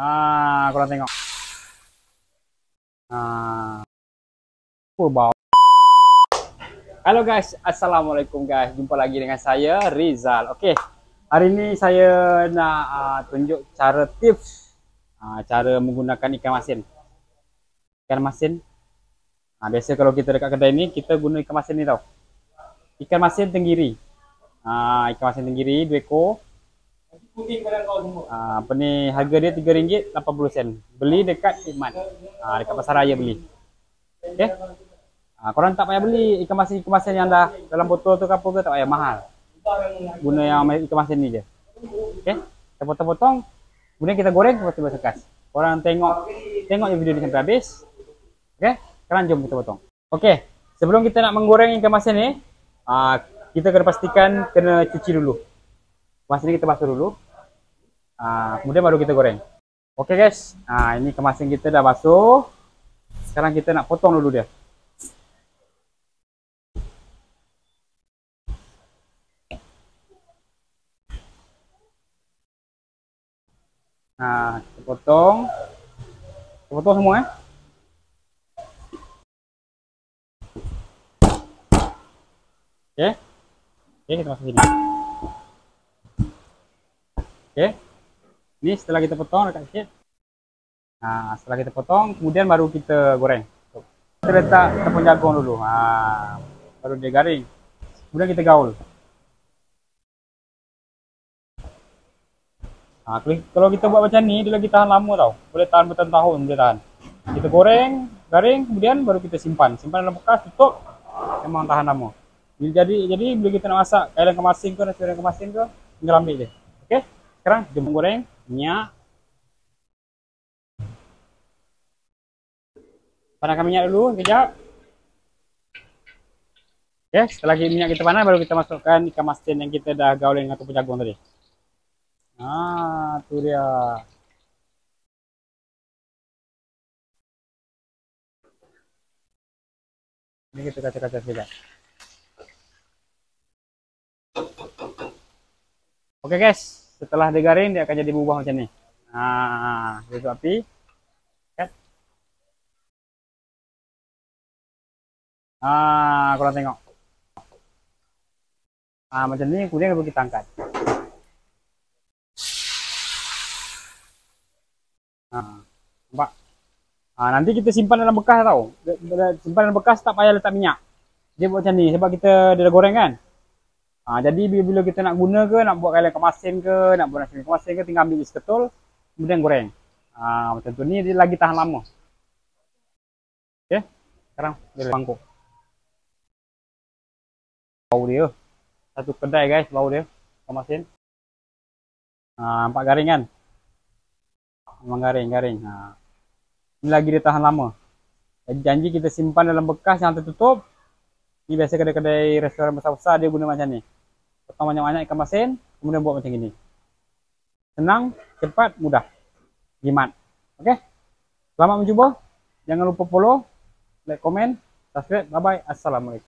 Korang tengok. Bau. Halo guys, assalamualaikum guys. Jumpa lagi dengan saya Rizal. Okey, hari ini saya nak tunjuk cara tips cara menggunakan ikan masin. Ikan masin. Biasa kalau kita dekat kedai ni kita guna ikan masin ni tau. Ikan masin tenggiri. Ikan masin tenggiri 2 ekor. Apa ni, harga dia RM3.80. Beli dekat Hikmat. Dekat pasar raya beli. Okey. Korang tak payah beli ikan masin yang dah dalam botol tu ke apa ke, tak payah, mahal. Guna yang ikan masin ni je. Okey. Kita potong-potong, kemudian kita goreng seperti biasa kas. Korang tengok je video ni sampai habis. Okey. Sekarang jom kita potong. Okey. Sebelum kita nak menggoreng ikan masin ni, kita kena pastikan kena cuci dulu. Masin ni kita basuh dulu. Kemudian baru kita goreng. Okey guys. Ini ikan masin kita dah basuh. Sekarang kita nak potong dulu dia. Kita potong. Kita potong semua Okey. Okey, kita masuk sini. Okey. Ni setelah kita potong dekat sikit. Setelah kita potong, kemudian baru kita goreng. Kita letak tepung jagung dulu. Baru dia garing. Kemudian kita gaul. Kalau kita buat macam ni, dia lagi tahan lama tau. Boleh tahan bertahun-tahun, boleh tahan. Kita goreng, garing, kemudian baru kita simpan. Simpan dalam bekas, tutup. Memang tahan lama. Jadi bila kita nak masak kailan kemasin ke, nasi goreng kemasin ke, tinggal ambil je. Okey. Sekarang jom goreng minyak. Panaskan minyak dulu sekejap. Okey, setelah minyak kita panas baru kita masukkan ikan masin yang kita dah gaul dengan tepung jagung tadi. Tu dia. Ini kita kacau-kacau sekejap. Oke guys, setelah dia garing dia akan jadi berubah macam ni. Dia tutup api. Korang tengok. Macam ni, kemudian baru kita angkat. Nampak? Nanti kita simpan dalam bekas tau. Simpan dalam bekas, tak payah letak minyak. Dia buat macam ni sebab dia dah goreng kan. Jadi bila kita nak guna ke, nak buat kailan kemasin ke, nak buat nasi kemasin ke, tinggal ambil seketul, kemudian goreng. Macam tu, ni dia lagi tahan lama. Okey, sekarang dia mangkuk. Bau dia, satu kedai guys, bau dia kemasin. Nampak garing kan? Memang garing. Ini lagi dia tahan lama. Janji kita simpan dalam bekas yang tertutup. Ini biasa kedai-kedai restoran besar-besar dia guna macam ni. Potong banyak-banyak ikan masin, kemudian buat macam ini. Senang, cepat, mudah. Jimat. Okey. Selamat mencuba. Jangan lupa follow, like, komen, subscribe. Bye bye. Assalamualaikum.